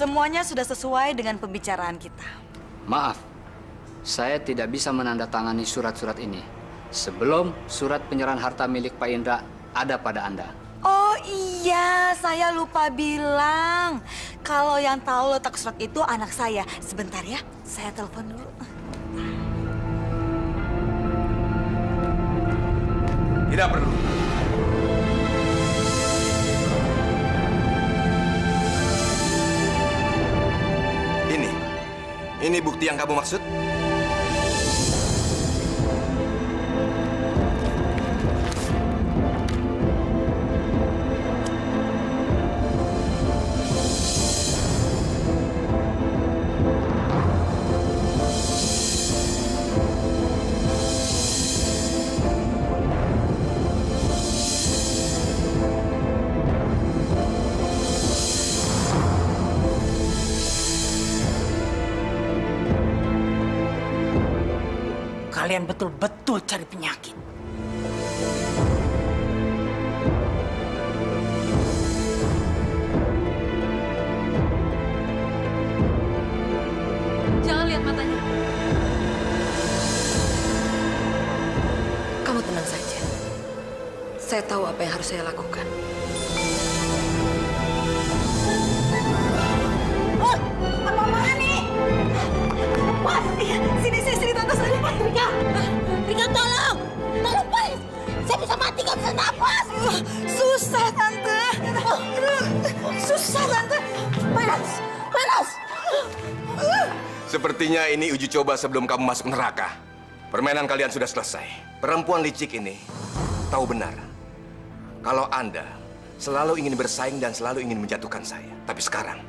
Semuanya sudah sesuai dengan pembicaraan kita. Maaf, saya tidak bisa menandatangani surat-surat ini sebelum surat penyerahan harta milik Pak Indra ada pada Anda. Oh iya, saya lupa bilang. Kalau yang tahu letak surat itu anak saya. Sebentar ya, saya telepon dulu. Tidak perlu. Ini bukti yang kamu maksud? Kalian betul-betul cari penyakit. Jangan lihat matanya. Kamu tenang saja. Saya tahu apa yang harus saya lakukan. Oh, apa-apaan nih? Lepas! Sini, Tante. Rika, tolong! Tolong, Pak! Saya bisa mati, nggak bisa napas! Susah, Tante. Susah, Tante. Panas! Sepertinya ini uji coba sebelum kamu masuk neraka. Permainan kalian sudah selesai. Perempuan licik ini tahu benar kalau Anda selalu ingin bersaing dan selalu ingin menjatuhkan saya. Tapi sekarang,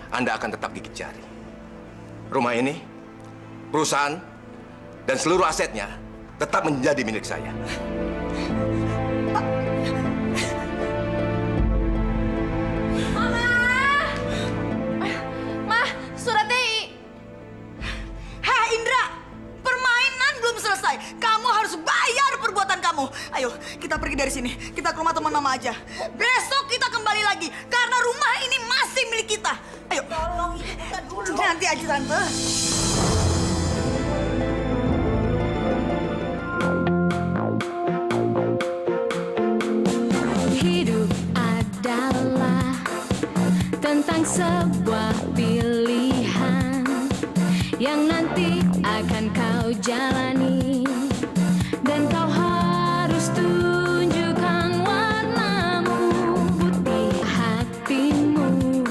Anda akan tetap gigit jari. Rumah ini, perusahaan, dan seluruh asetnya tetap menjadi milik saya. Ma, suratnya... Hei, Indra! Permainan belum selesai. Kamu harus bayar perbuatan kamu. Ayo, kita pergi dari sini. Kita ke rumah teman Mama aja. Besok kita kembali lagi. Karena rumah ini masih milik kita. Ayo. Tolong, kita dulu. Nanti aja, Tante. Hidup adalah tentang sebuah pilihan yang nanti akan kau jalani, dan kau harus tunjukkan warnamu, putih hatimu,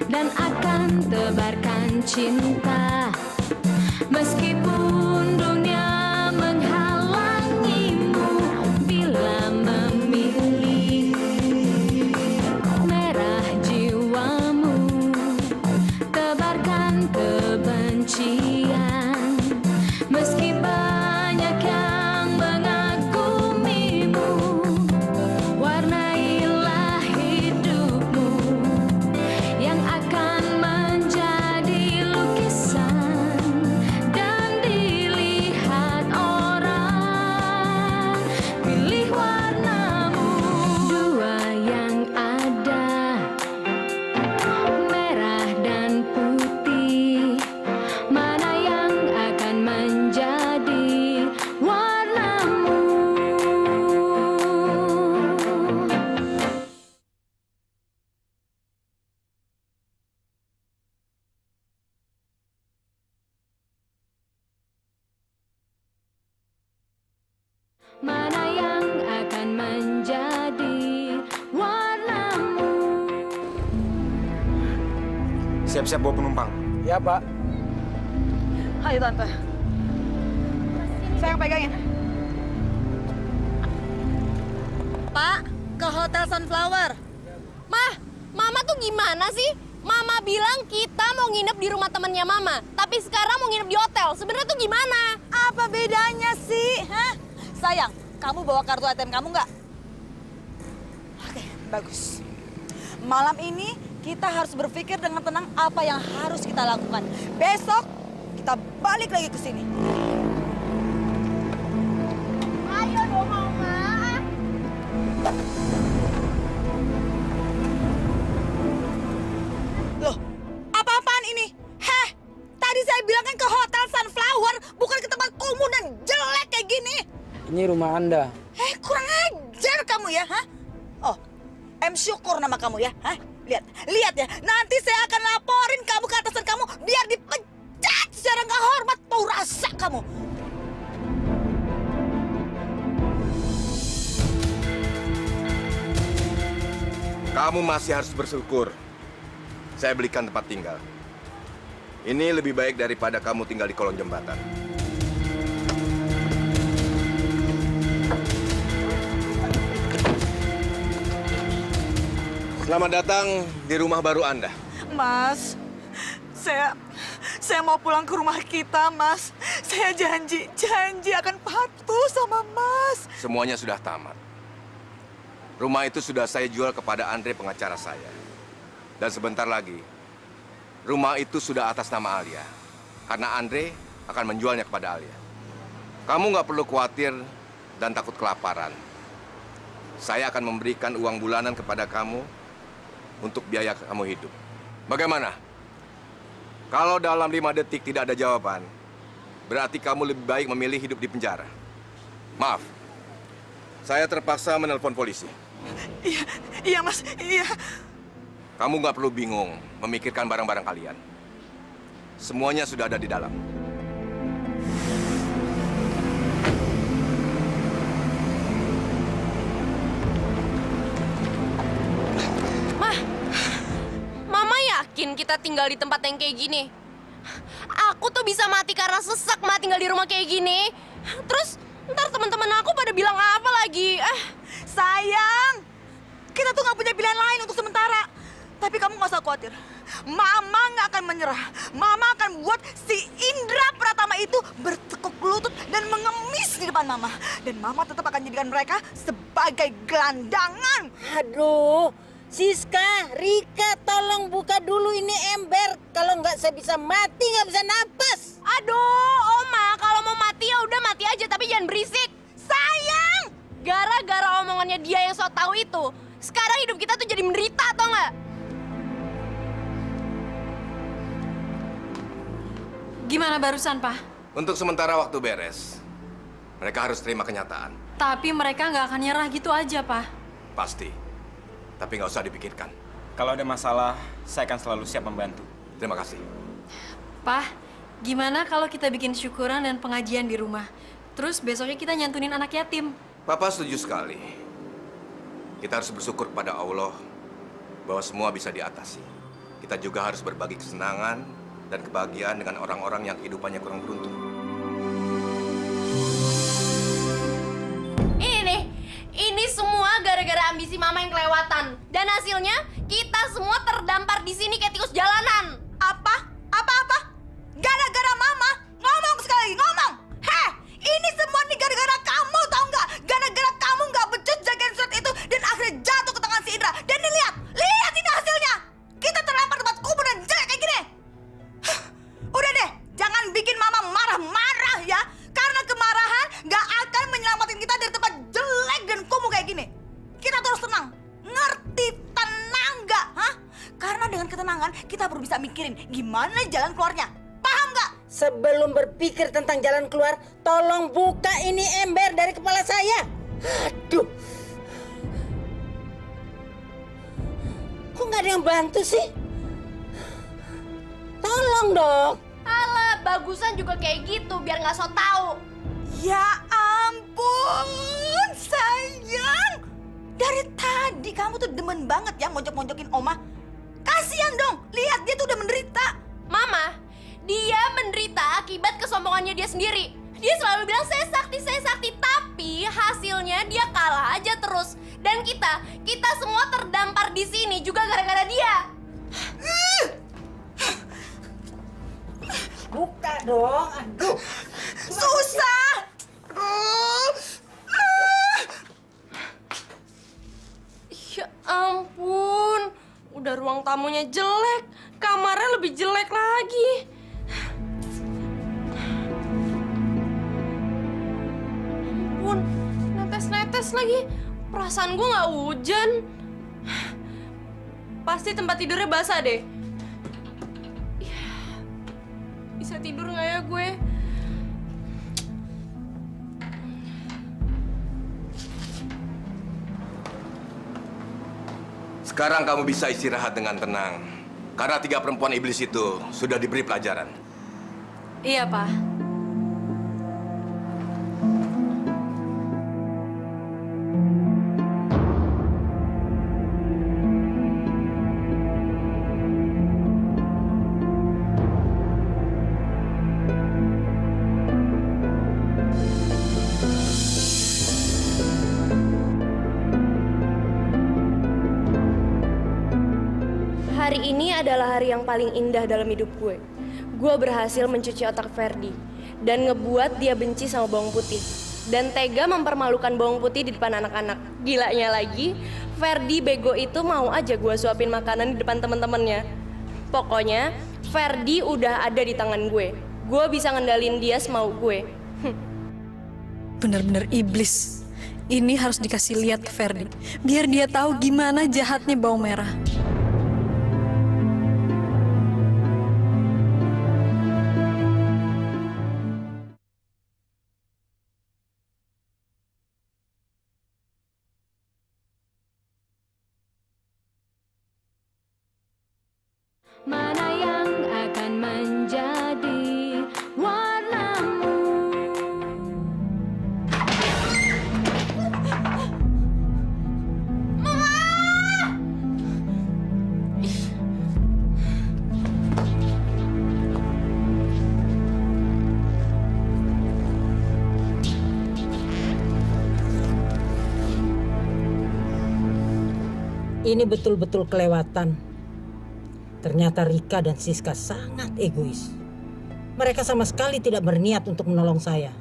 dan akan tebarkan cinta meskipun dunia menghalangimu. Bila memilih merah jiwamu, tebarkan kebencian meski banyak yang mengagumimu. Warnailah hidupmu yang akan menjadi lukisan dan dilihat orang. Pilih warnamu, dua yang ada, merah dan putih. Mana yang akan menjadi warnamu? Mana yang akan menjadi warnamu? Siap-siap bawa penumpang. Ya, Pak. Ayo, Tante. Saya yang pegangin. Pak, ke Hotel Sunflower. Mama tuh gimana sih? Mama bilang kita mau nginep di rumah temennya Mama, tapi sekarang mau nginep di hotel. Sebenarnya tuh gimana? Apa bedanya sih? Hah? Sayang, kamu bawa kartu ATM kamu nggak? Oke, bagus. Malam ini kita harus berpikir dengan tenang apa yang harus kita lakukan. Besok kita balik lagi ke sini. Ayo dong, Mama. Ini rumah Anda. Kurang ajar kamu ya, hah? Oh, M. Syukur nama kamu ya, hah? Lihat ya, nanti saya akan laporin kamu ke atasan kamu biar dipecat secara nggak hormat. Tahu rasa kamu. Kamu masih harus bersyukur. Saya belikan tempat tinggal. Ini lebih baik daripada kamu tinggal di kolong jembatan. Selamat datang di rumah baru Anda. Mas, saya mau pulang ke rumah kita, Mas. Saya janji akan patuh sama Mas. Semuanya sudah tamat. Rumah itu sudah saya jual kepada Andre, pengacara saya. Dan sebentar lagi, rumah itu sudah atas nama Alia. Karena Andre akan menjualnya kepada Alia. Kamu nggak perlu khawatir dan takut kelaparan. Saya akan memberikan uang bulanan kepada kamu untuk biaya kamu hidup. Bagaimana? Kalau dalam 5 detik tidak ada jawaban, berarti kamu lebih baik memilih hidup di penjara. Maaf, saya terpaksa menelpon polisi. Iya Mas, iya. Kamu nggak perlu bingung memikirkan barang-barang kalian. Semuanya sudah ada di dalam. Mama yakin kita tinggal di tempat yang kayak gini? Aku tuh bisa mati karena sesak tinggal di rumah kayak gini. Terus ntar teman-teman aku pada bilang apa lagi? Sayang, kita tuh nggak punya pilihan lain untuk sementara. Tapi kamu nggak usah khawatir. Mama nggak akan menyerah. Mama akan buat si Indra Pratama itu bertekuk lutut dan mengemis di depan Mama. Dan Mama tetap akan jadikan mereka sebagai gelandangan. Aduh, Siska, Rika, tolong buka dulu ini ember. Kalau nggak saya bisa mati, nggak bisa napas. Aduh, Oma, kalau mau mati ya udah mati aja, tapi jangan berisik. Sayang, gara-gara omongannya dia yang sok tahu itu, sekarang hidup kita tuh jadi menderita, tau nggak? Gimana barusan, Pak? Untuk sementara waktu beres. Mereka harus terima kenyataan. Tapi mereka nggak akan nyerah gitu aja, Pak. Pasti. Tapi nggak usah dipikirkan. Kalau ada masalah, saya akan selalu siap membantu. Terima kasih. Pak, gimana kalau kita bikin syukuran dan pengajian di rumah? Terus besoknya kita nyantunin anak yatim. Papa setuju sekali. Kita harus bersyukur kepada Allah bahwa semua bisa diatasi. Kita juga harus berbagi kesenangan dan kebahagiaan dengan orang-orang yang kehidupannya kurang beruntung. Ini semua gara-gara ambisi Mama yang kelewatan. Dan hasilnya, kita semua terdampar di sini kayak tikus jalanan. Apa? Gara-gara Mama? Ngomong sekali, ngomong! Heh, ini semua nih gara-gara kamu, tau nggak? Gara-gara kamu nggak becus jagain surat itu dan akhirnya jatuh ke tangan si Indra. Dan nih lihat ini hasilnya. Kita terlampar tempat kubur dan jelek kayak gini. Udah deh, jangan bikin Mama marah-marah ya. Karena kemarahan nggak akan menyelamatin kita dari tempat jelek dan kumuh kayak gini. Kita terus tenang. Ngerti tenang nggak? Hah? Karena dengan ketenangan kita baru bisa mikirin gimana jalan keluarnya. Paham nggak? Sebelum berpikir tentang jalan keluar, tolong buka ini ember dari kepala saya. Aduh. Kok nggak ada yang bantu sih? Tolong dong. Alah, bagusan juga kayak gitu biar nggak so tau. Ya ampun, sayang. Dari tadi kamu tuh demen banget ya monjok-monjokin Oma. Kasian dong, lihat dia tuh udah menderita. Mama, dia menderita akibat kesombongannya dia sendiri. Dia selalu bilang saya sakti, tapi hasilnya dia kalah aja terus. Dan kita semua terdampar di sini juga gara-gara dia. Buka dong, aduh. Susah. Ya ampun, udah ruang tamunya jelek, kamarnya lebih jelek lagi. Ampun, netes-netes lagi. Perasaan gue nggak hujan. Pasti tempat tidurnya basah deh. Ya, bisa tidur nggak ya gue? Sekarang kamu bisa istirahat dengan tenang. Karena 3 perempuan iblis itu sudah diberi pelajaran. Iya, Pak. Hari ini adalah hari yang paling indah dalam hidup gue. Gue berhasil mencuci otak Ferdi dan ngebuat dia benci sama bawang putih. Dan tega mempermalukan bawang putih di depan anak-anak. Gilanya lagi, Ferdi bego itu mau aja gue suapin makanan di depan temen-temennya. Pokoknya, Ferdi udah ada di tangan gue. Gue bisa ngendalin dia semau gue. Bener-bener iblis. Ini harus dikasih lihat ke Ferdi, biar dia tahu gimana jahatnya bawang merah. Mana yang akan menjadi warnamu? Ini betul-betul kelewatan. Ternyata Rika dan Siska sangat egois. Mereka sama sekali tidak berniat untuk menolong saya.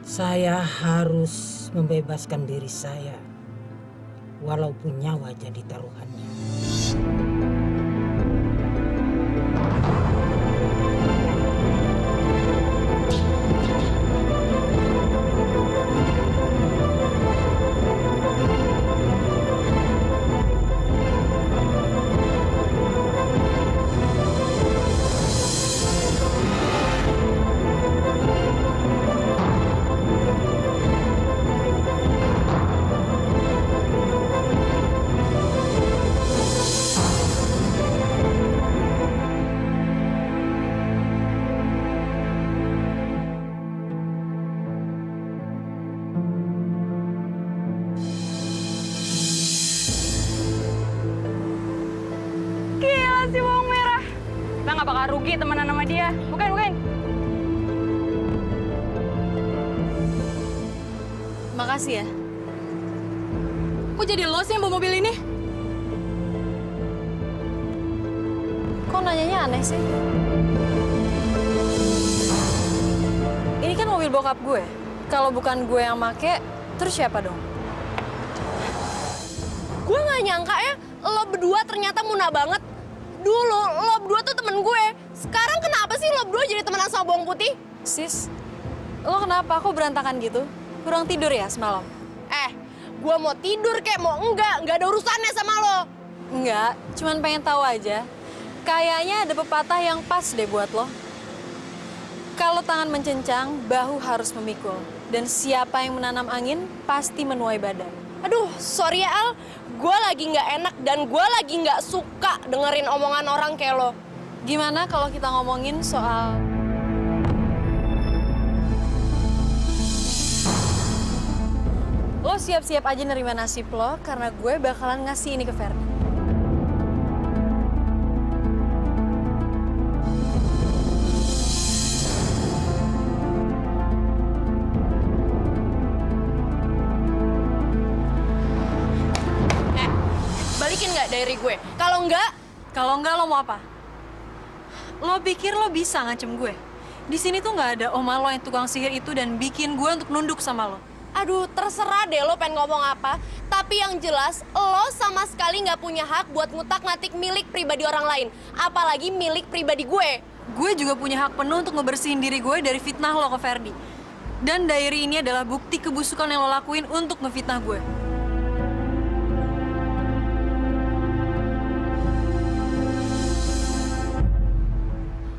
Saya harus membebaskan diri saya, walaupun nyawa jadi taruhannya. Gila si bawang merah. Kita nggak bakal rugi temenan sama dia. Bukan. Makasih ya. Kok jadi lo sih yang bawa mobil ini? Kok nanyanya aneh sih? Ini kan mobil bokap gue. Kalau bukan gue yang make, terus siapa dong? Gue nggak nyangka ya, lo berdua ternyata muna banget. Dulu lo berdua tuh temen gue. Sekarang kenapa sih lo berdua jadi temenan sama bawang putih? Sis, lo kenapa? Kok berantakan gitu? Kurang tidur ya semalam? Gue mau tidur kek mau enggak ada urusannya sama lo. Enggak, cuman pengen tahu aja. Kayaknya ada pepatah yang pas deh buat lo. Kalau tangan mencencang, bahu harus memikul. Dan siapa yang menanam angin, pasti menuai badan. Aduh, sorry ya Al, gue lagi nggak enak dan gue lagi nggak suka dengerin omongan orang kayak lo. Gimana kalau kita ngomongin soal... Lo siap-siap aja nerima nasib lo, karena gue bakalan ngasih ini ke Ferdi. Balikin nggak diary gue? Kalau enggak lo mau apa? Lo pikir lo bisa ngancem gue? Di sini tuh nggak ada oma lo yang tukang sihir itu dan bikin gue untuk nunduk sama lo. aduh terserah deh lo pengen ngomong apa. Tapi yang jelas lo sama sekali nggak punya hak buat ngutak-ngatik milik pribadi orang lain. Apalagi milik pribadi gue. Gue juga punya hak penuh untuk ngebersihin diri gue dari fitnah lo ke Ferdi. Dan diary ini adalah bukti kebusukan yang lo lakuin untuk ngefitnah gue.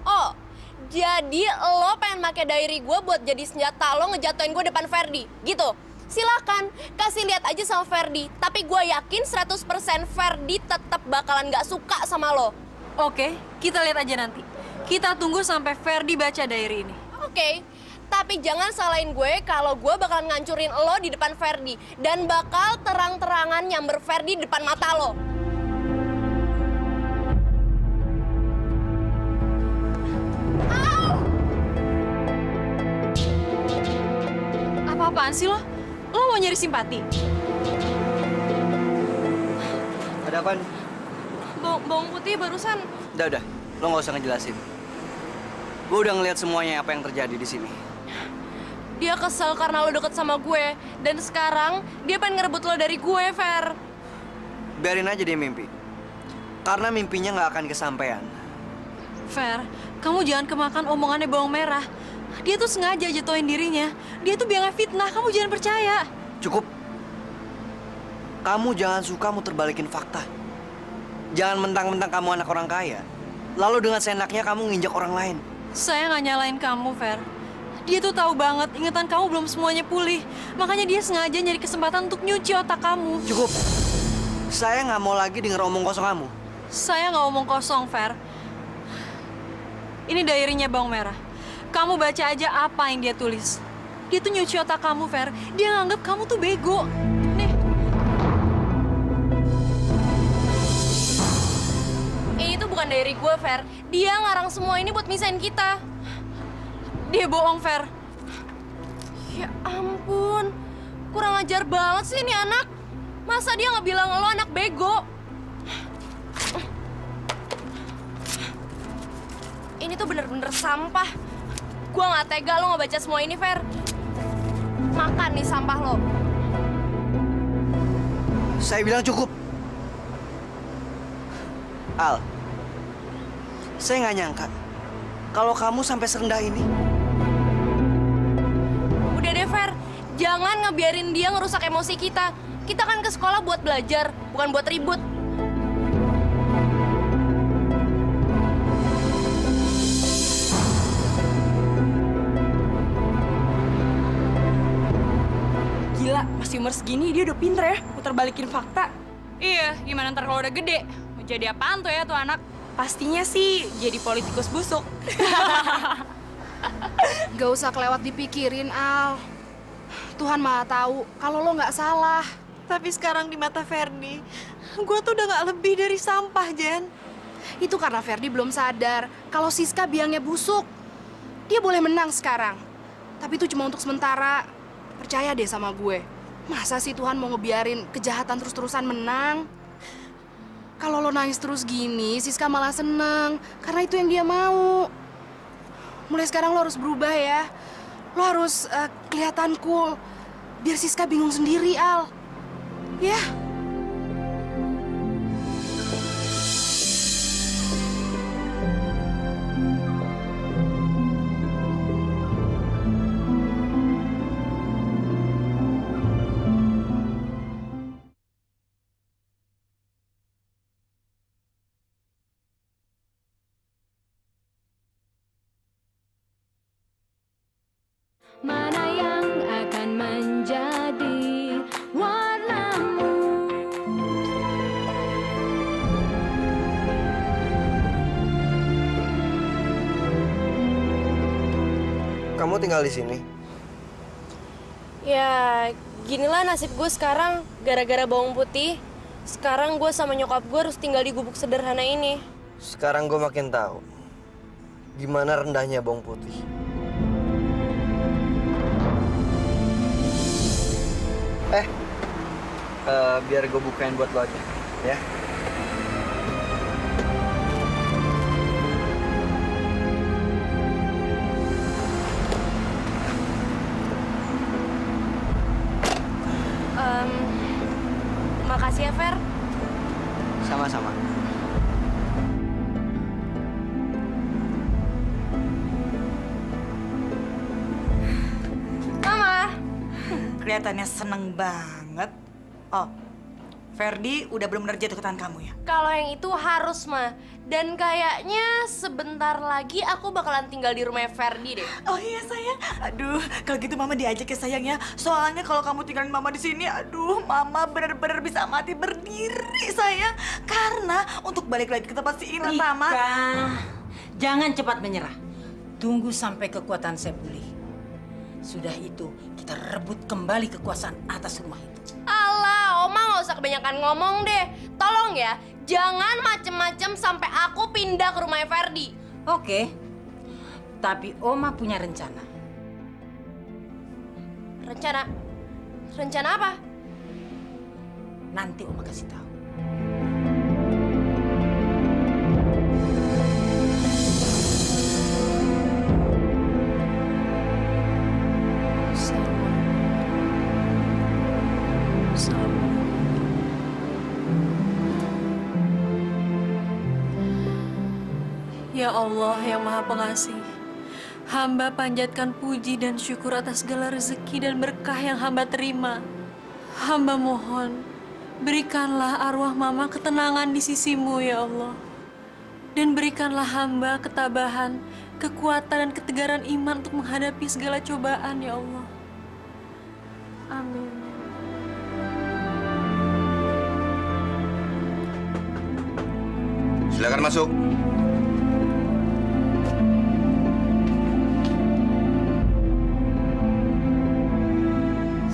Oh, jadi lo pengen pakai diary gue buat jadi senjata lo ngejatuhin gue depan Ferdi, gitu? silakan kasih lihat aja sama Ferdi. Tapi gue yakin 100% Ferdi tetap bakalan gak suka sama lo. Oke, kita lihat aja nanti. Kita tunggu sampai Ferdi baca diary ini. Oke, tapi jangan salahin gue kalau gue bakalan ngancurin lo di depan Ferdi. Dan bakal terang-terangan nyamber Ferdi di depan mata lo. Apa-apaan sih lo? Lo mau nyari simpati? Ada apa? Bawang putih barusan. Udah, lo nggak usah ngejelasin. Gue udah ngeliat semuanya apa yang terjadi di sini. Dia kesel karena lo deket sama gue. Dan sekarang dia pengen ngerebut lo dari gue, Fer. Biarin aja dia mimpi. Karena mimpinya nggak akan kesampaian. Fer, kamu jangan kemakan omongannya bawang merah. Dia tuh sengaja jatuhin dirinya. Dia tuh biar fitnah, kamu jangan percaya. Cukup. Kamu jangan suka muter balikin fakta. Jangan mentang-mentang kamu anak orang kaya, lalu dengan seenaknya kamu nginjak orang lain. Saya nggak nyalain kamu, Fer. Dia tuh tahu banget ingatan kamu belum semuanya pulih. Makanya dia sengaja nyari kesempatan untuk nyuci otak kamu. Cukup. Saya nggak mau lagi denger omong kosong kamu. Saya nggak omong kosong, Fer. Ini diary-nya bawang merah. Kamu baca aja apa yang dia tulis. Dia tuh nyuci otak kamu, Fer. Dia nganggap kamu tuh bego. Nih. Ini tuh bukan diary gue, Fer. Dia ngarang semua ini buat misahin kita. Dia bohong, Fer. Ya ampun. Kurang ajar banget sih ini anak. Masa dia nggak bilang lo anak bego? Ini tuh bener-bener sampah. Gua nggak tega lo nggak baca semua ini, Fer. Makan nih sampah lo. Saya bilang cukup. Al, saya nggak nyangka kalau kamu sampai serendah ini. Udah deh, Fer. Jangan ngebiarin dia ngerusak emosi kita. Kita kan ke sekolah buat belajar, bukan buat ribut. Gila, masih umur segini dia udah pinter ya putar balikin fakta. Iya, gimana ntar kalau udah gede? Mau jadi apaan tuh ya tuh anak? Pastinya sih jadi politikus busuk. Gak usah kelewat dipikirin, Al. Tuhan Maha tahu kalau lo nggak salah. Tapi sekarang di mata Ferdi, gue tuh udah nggak lebih dari sampah, Jen. Itu karena Ferdi belum sadar kalau Siska biangnya busuk. Dia boleh menang sekarang. Tapi itu cuma untuk sementara. Percaya deh sama gue. Masa sih Tuhan mau ngebiarin kejahatan terus-terusan menang? Kalau lo nangis terus gini, Siska malah seneng. Karena itu yang dia mau. Mulai sekarang lo harus berubah ya. Lo harus kelihatan cool. Biar Siska bingung sendiri, Al. Ya. Mana yang akan menjadi warnamu? Kamu tinggal di sini. Ya, ginilah nasib gue sekarang gara-gara bawang putih. Sekarang gue sama nyokap gue harus tinggal di gubuk sederhana ini. Sekarang gue makin tahu gimana rendahnya bawang putih. Biar gue bukain buat lo aja, ya. Makasih ya, Fer. Sama-sama. Mama. Kelihatannya seneng banget. Oh, Ferdi udah benar-benar jatuh ke tangan kamu ya? Kalau yang itu harus, Ma. Dan kayaknya sebentar lagi aku bakalan tinggal di rumahnya Ferdi deh. Oh iya sayang. Aduh, kalau gitu mama diajak ya sayang ya. Soalnya kalau kamu tinggalin mama di sini, aduh, mama benar-benar bisa mati berdiri sayang. Karena untuk balik lagi ke tempat si Ina, Mama. Rika, jangan cepat menyerah. Tunggu sampai kekuatan saya pulih. Sudah itu, kita rebut kembali kekuasaan atas rumah itu. Alah, Oma nggak usah kebanyakan ngomong deh. Tolong ya, jangan macem-macem sampai aku pindah ke rumahnya Ferdi. Oke, tapi Oma punya rencana. Rencana apa? Nanti Oma kasih tahu. Ya Allah yang Maha Pengasih, hamba panjatkan puji dan syukur atas segala rezeki dan berkah yang hamba terima. Hamba mohon, berikanlah arwah Mama ketenangan di sisimu ya Allah. Dan berikanlah hamba ketabahan, kekuatan dan ketegaran iman untuk menghadapi segala cobaan ya Allah. Amin. Silakan masuk.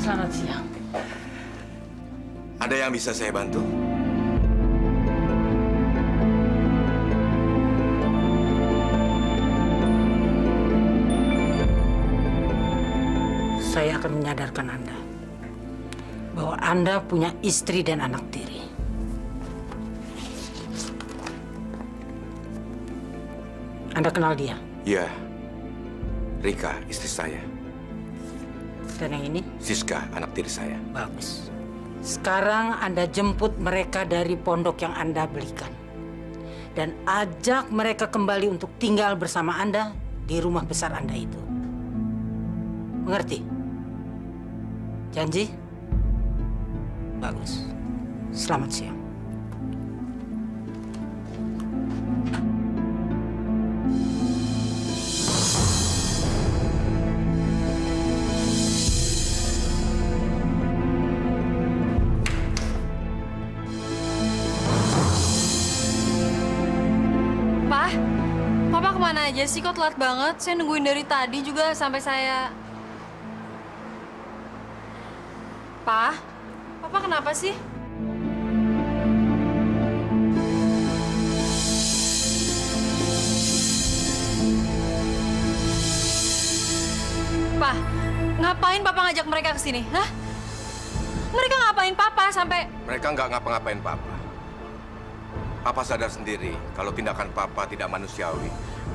Selamat siang. Ada yang bisa saya bantu? Saya akan menyadarkan Anda bahwa Anda punya istri dan anak tiri. Anda kenal dia? Iya. Rika, istri saya. Dan yang ini? Siska, anak tiri saya. Bagus. Sekarang Anda jemput mereka dari pondok yang Anda belikan. Dan ajak mereka kembali untuk tinggal bersama Anda di rumah besar Anda itu. Mengerti? Janji? Bagus. Selamat siang. Papa kemana aja sih? Kok telat banget? Saya nungguin dari tadi juga sampai saya... Papa kenapa sih? Pa, ngapain Papa ngajak mereka ke sini? Hah? Mereka ngapain Papa sampai... Mereka nggak ngapa-ngapain Papa. Papa sadar sendiri kalau tindakan Papa tidak manusiawi.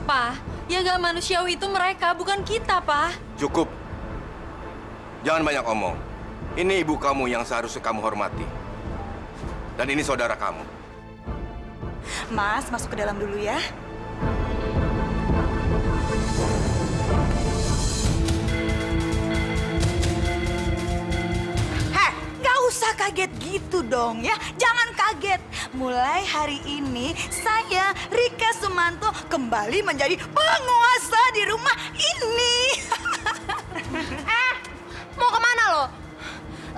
Pa, ya gak manusiawi itu mereka, bukan kita, Pa. Cukup. Jangan banyak omong. Ini ibu kamu yang seharusnya kamu hormati. Dan ini saudara kamu. Mas, masuk ke dalam dulu ya. Nggak usah kaget gitu dong ya. Jangan kaget. Mulai hari ini saya, Rika Sumanto, kembali menjadi penguasa di rumah ini. Mau kemana lo?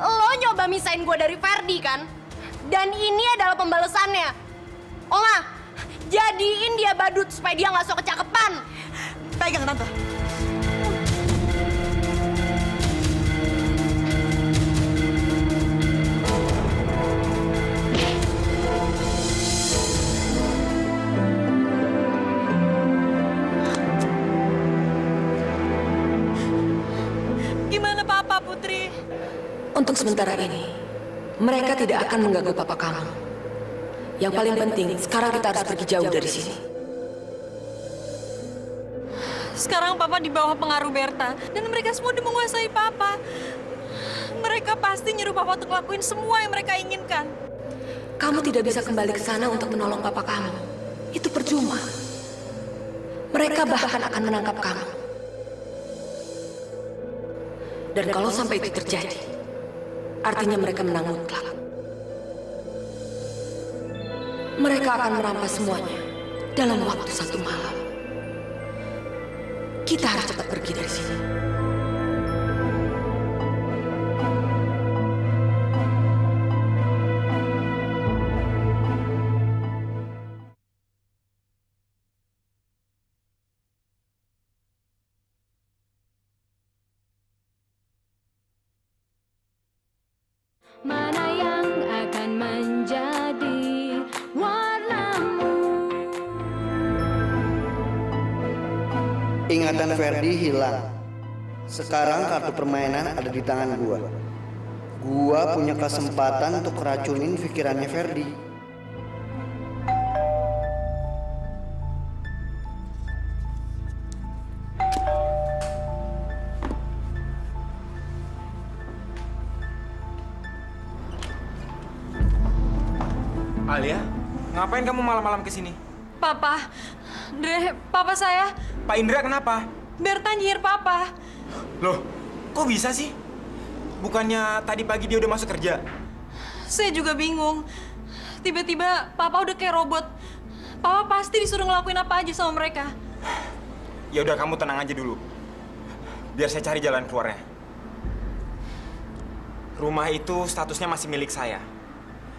Lo nyoba misahin gue dari Ferdi kan? Dan ini adalah pembalasannya. Oma, jadiin dia badut supaya dia nggak sok kecakepan. Pegang tante. Gimana Papa, Putri? Untuk sementara ini, mereka tidak akan mengganggu papa kamu. Yang paling penting, sekarang kita harus pergi jauh dari sini. Sekarang Papa di bawah pengaruh Berta, dan mereka semua udah menguasai Papa. Mereka pasti nyuruh Papa untuk ngelakuin semua yang mereka inginkan. Kamu tidak bisa kembali ke sana untuk menolong papa kamu. Itu percuma. Mereka bahkan akan menangkap kamu. Dan kalau sampai itu terjadi, artinya mereka menang mutlak. Mereka akan merampas semuanya dalam waktu 1 malam. Kita harus cepat pergi dari sini. Mana yang akan menjadi warnamu? Ingatan Ferdi hilang. Sekarang kartu permainan ada di tangan gua. Gua punya kesempatan untuk racunin pikirannya Ferdi. Alia, ngapain kamu malam-malam kesini? Papa, Dre, papa saya, Pak Indra kenapa? Berta nyihir papa. Loh, kok bisa sih? Bukannya tadi pagi dia udah masuk kerja? Saya juga bingung. Tiba-tiba papa udah kayak robot. Papa pasti disuruh ngelakuin apa aja sama mereka. Ya udah, kamu tenang aja dulu. Biar saya cari jalan keluarnya. Rumah itu statusnya masih milik saya.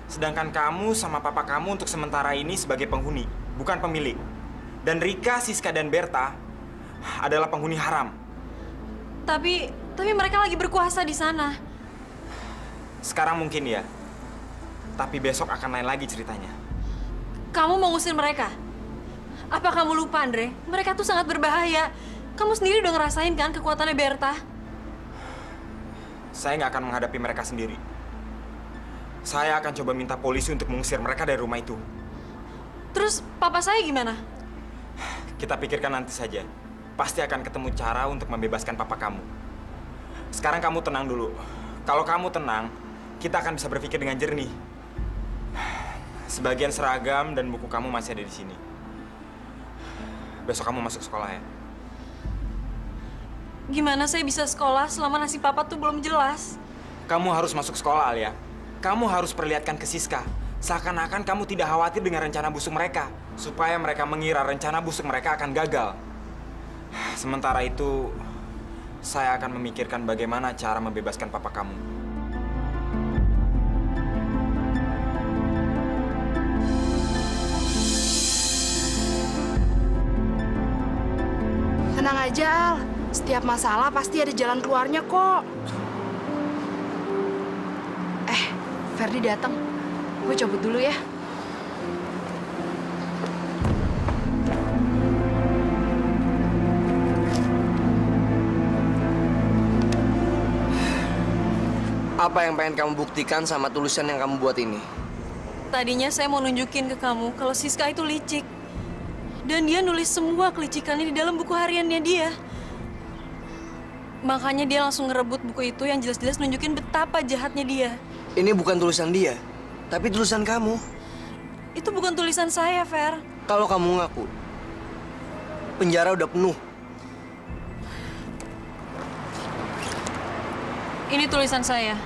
Sedangkan kamu sama papa kamu untuk sementara ini sebagai penghuni, bukan pemilik. Dan Rika, Siska, dan Berta adalah penghuni haram. Tapi mereka lagi berkuasa di sana. Sekarang mungkin ya. Tapi besok akan lain lagi ceritanya. Kamu mau ngusir mereka? Apa kamu lupa, Andre? Mereka tuh sangat berbahaya. Kamu sendiri udah ngerasain kan kekuatannya Berta? Saya nggak akan menghadapi mereka sendiri. Saya akan coba minta polisi untuk mengusir mereka dari rumah itu. Terus papa saya gimana? Kita pikirkan nanti saja. Pasti akan ketemu cara untuk membebaskan papa kamu. Sekarang kamu tenang dulu. Kalau kamu tenang, kita akan bisa berpikir dengan jernih. Sebagian seragam dan buku kamu masih ada di sini. Besok kamu masuk sekolah ya. Gimana saya bisa sekolah selama nasib papa tuh belum jelas? Kamu harus masuk sekolah, Alia. Kamu harus perlihatkan ke Siska. Seakan-akan kamu tidak khawatir dengan rencana busuk mereka. Supaya mereka mengira rencana busuk mereka akan gagal. Sementara itu, saya akan memikirkan bagaimana cara membebaskan papa kamu. Tenang aja, Al. Setiap masalah pasti ada jalan keluarnya kok. Ferdi datang. Gue cabut dulu ya. Apa yang pengen kamu buktikan sama tulisan yang kamu buat ini? Tadinya saya mau nunjukin ke kamu kalau Siska itu licik. Dan dia nulis semua kelicikannya di dalam buku hariannya dia. Makanya dia langsung ngerebut buku itu yang jelas-jelas nunjukin betapa jahatnya dia. Ini bukan tulisan dia, tapi tulisan kamu. Itu bukan tulisan saya, Fer. Kalau kamu ngaku, penjara udah penuh. Ini tulisan saya.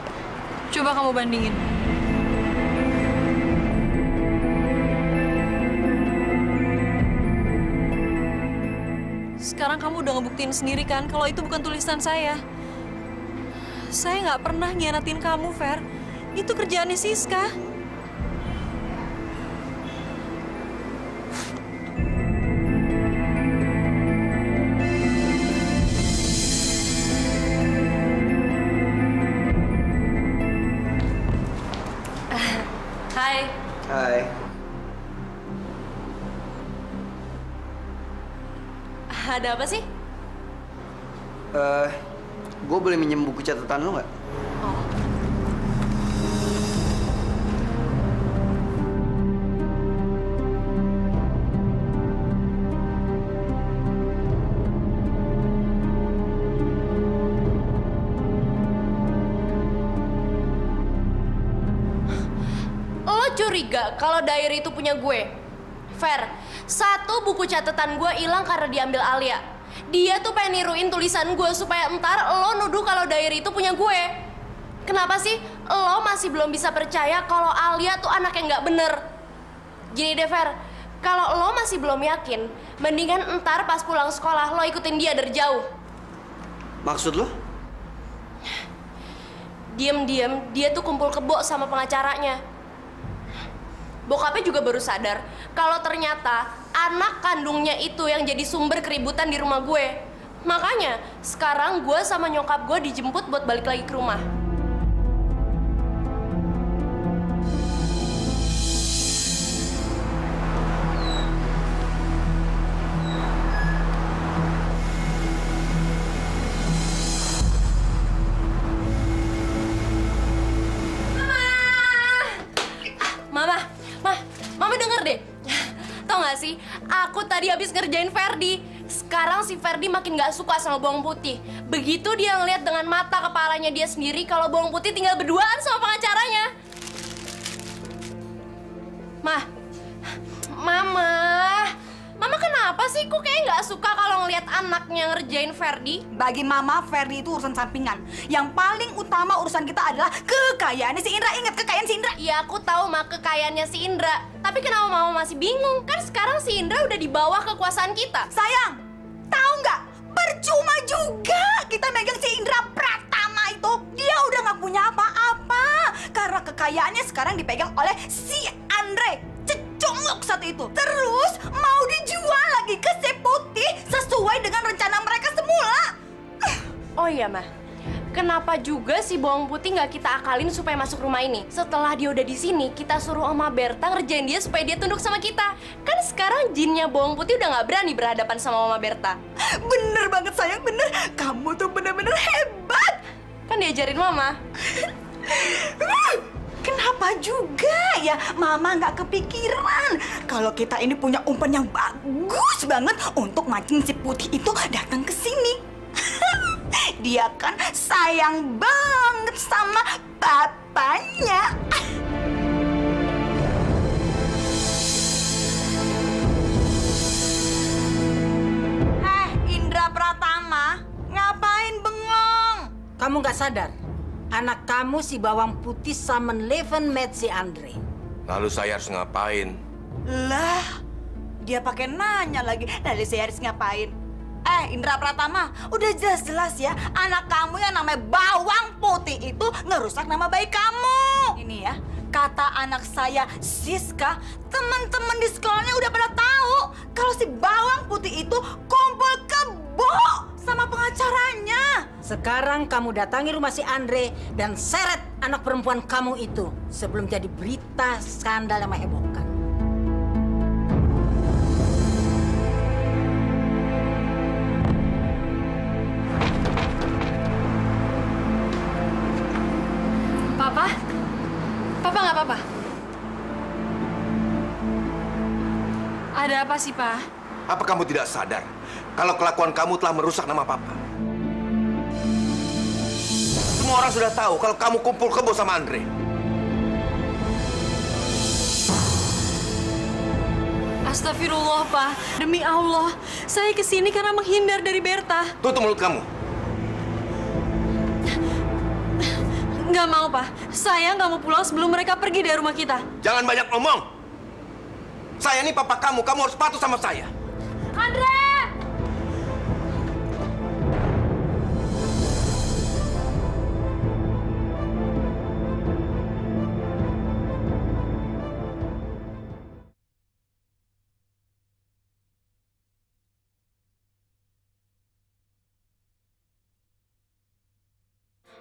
Coba kamu bandingin. Sekarang kamu udah ngebuktiin sendiri kan kalau itu bukan tulisan saya. Saya nggak pernah ngianatin kamu, Fer. Itu kerjaannya Siska. Hai. Hai. Ada apa sih? Gue boleh minjem buku catatan lo nggak? Lo curiga kalau diary itu punya gue? Fer, satu buku catatan gue hilang karena diambil Alia. Dia tuh pengen niruin tulisan gue supaya entar lo nuduh kalau diary itu punya gue. Kenapa sih lo masih belum bisa percaya kalau Alia tuh anak yang nggak bener? Gini deh, Fer. Kalau lo masih belum yakin, mendingan ntar pas pulang sekolah lo ikutin dia dari jauh. Maksud lo? Diem-diem, dia tuh kumpul kebo sama pengacaranya. Bokapnya juga baru sadar kalau ternyata anak kandungnya itu yang jadi sumber keributan di rumah gue. Makanya sekarang gue sama nyokap gue dijemput buat balik lagi ke rumah. Mama denger deh. Tau gak sih, aku tadi habis ngerjain Ferdi. Sekarang si Ferdi makin gak suka sama bawang putih. Begitu dia ngeliat dengan mata kepalanya dia sendiri kalau bawang putih tinggal berduaan sama pengacaranya. Mama kenapa sih? Kok kayaknya nggak suka kalau ngeliat anaknya ngerjain Ferdi? Bagi Mama, Ferdi itu urusan sampingan. Yang paling utama urusan kita adalah kekayaannya si Indra. Ingat kekayaan si Indra? Iya, aku tahu kekayaannya si Indra. Tapi kenapa Mama masih bingung? Kan sekarang si Indra udah di bawah kekuasaan kita. Sayang, tahu nggak? Percuma juga kita megang si Indra Pratama itu. Dia udah nggak punya apa-apa karena kekayaannya sekarang dipegang oleh si Andre. Cecongok satu itu. Terus mau dijual lagi ke si Putih sesuai dengan rencana mereka semula. Oh iya, Mah. Kenapa juga si bawang putih nggak kita akalin supaya masuk rumah ini? Setelah dia udah di sini, kita suruh Oma Berta ngerjain dia supaya dia tunduk sama kita. Kan sekarang jinnya bawang putih udah nggak berani berhadapan sama Oma Berta. Bener banget sayang, bener. Kamu tuh bener-bener hebat. Kan diajarin Mama. Kenapa juga ya Mama nggak kepikiran kalau kita ini punya umpan yang bagus banget untuk mancing si Putih itu datang ke sini. Dia kan sayang banget sama papanya. Indra Pratama, ngapain bengong? Kamu nggak sadar? Anak kamu si bawang putih sama Leven met si Andre. Lalu saya harus ngapain? Lah, dia pakai nanya lagi. Lalu saya harus ngapain? Indra Pratama, udah jelas-jelas ya, anak kamu yang namanya bawang putih itu ngerusak nama baik kamu. Ini ya, kata anak saya Siska, teman-teman di sekolahnya udah pada tahu kalau si bawang putih itu kumpul kebo sama pengacaranya. Sekarang kamu datangi rumah si Andre dan seret anak perempuan kamu itu sebelum jadi berita skandal yang menghebohkan. Papa nggak apa-apa? Ada apa sih, Pak? Apa kamu tidak sadar kalau kelakuan kamu telah merusak nama Papa? Semua orang sudah tahu kalau kamu kumpul kebo sama Andre. Astagfirullah, Pak. Demi Allah, saya kesini karena menghindar dari Berta. Tutup mulut kamu. Nggak mau, Pak. Saya nggak mau pulang sebelum mereka pergi dari rumah kita. Jangan banyak ngomong. Saya ini papa kamu harus patuh sama saya. Andre!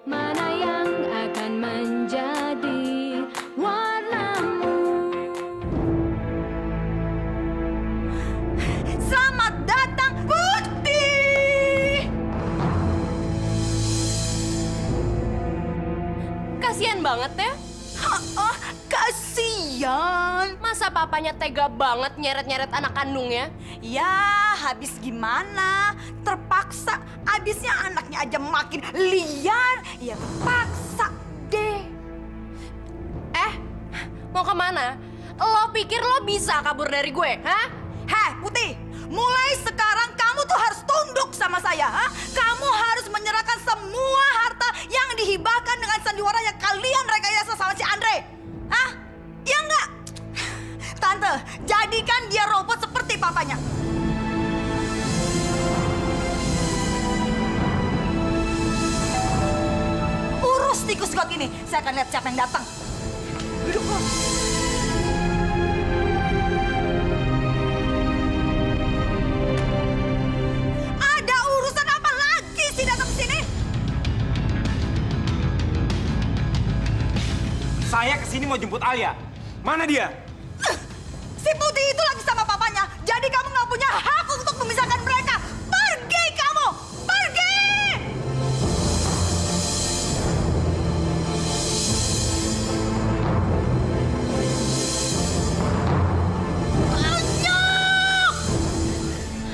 Mana yang akan menjadi warnamu? Selamat datang Putih. Kasian banget ya. Kasian. Masa papanya tega banget nyeret-nyeret anak kandungnya? Ya, habis gimana? Terpaksa. Habisnya anaknya aja makin liar. Ya terpaksa deh. Mau kemana? Lo pikir lo bisa kabur dari gue, hah? Putih, mulai sekarang kamu tuh harus tunduk sama saya, ha? Kamu harus menyerahkan semua harta yang dihibahkan dengan sandiwara yang kalian rekayasa sama si Andre. Hah? Ya enggak? Tante, gerobak ini. Saya akan lihat siapa yang datang. Duduk lo. Ada urusan apa lagi sih datang ke sini? Saya kesini mau jemput Alia. Mana dia? Si Putih itu lagi sama papanya. Jadi kamu nggak punya hak untuk memisahkan mereka. Pergi kamu! Pergi! Anyok!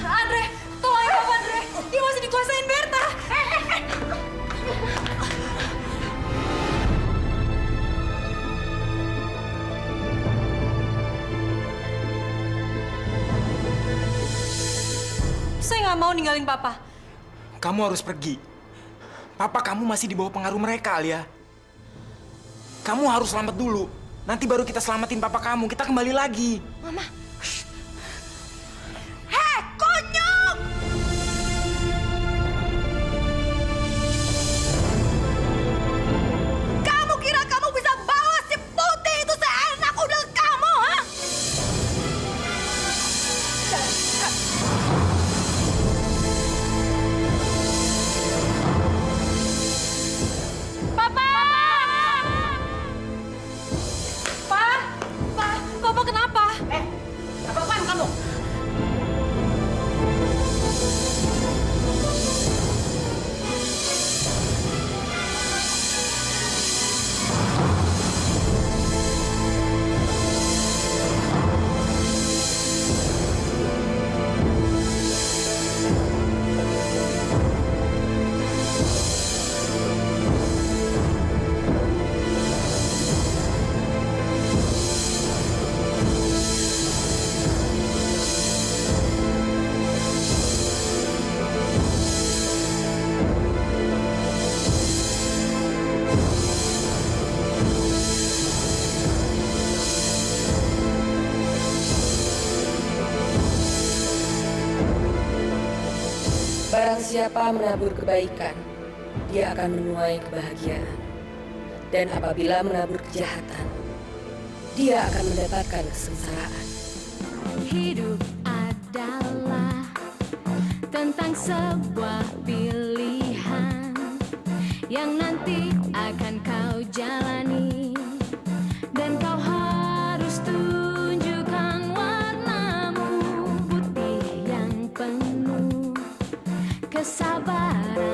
Andre, tolong ya Papa Andre. Dia masih dikuasain Berta. Saya nggak mau ninggalin Papa. Kamu harus pergi. Papa kamu masih di bawah pengaruh mereka, Alia. Kamu harus selamat dulu. Nanti baru kita selamatin papa kamu. Kita kembali lagi. Hei, konyol! Kamu kira kamu bisa bawa si Putih itu seenak udah kamu, ha? Papa kenapa? Apa-apaan kamu? Barang siapa menabur kebaikan, dia akan menuai kebahagiaan. Dan apabila menabur kejahatan, dia akan mendapatkan kesengsaraan. Hidup adalah tentang sebuah pilihan yang nanti akan kau jalani, dan kau harus tunjukkan warnamu putih yang penuh kesabaran.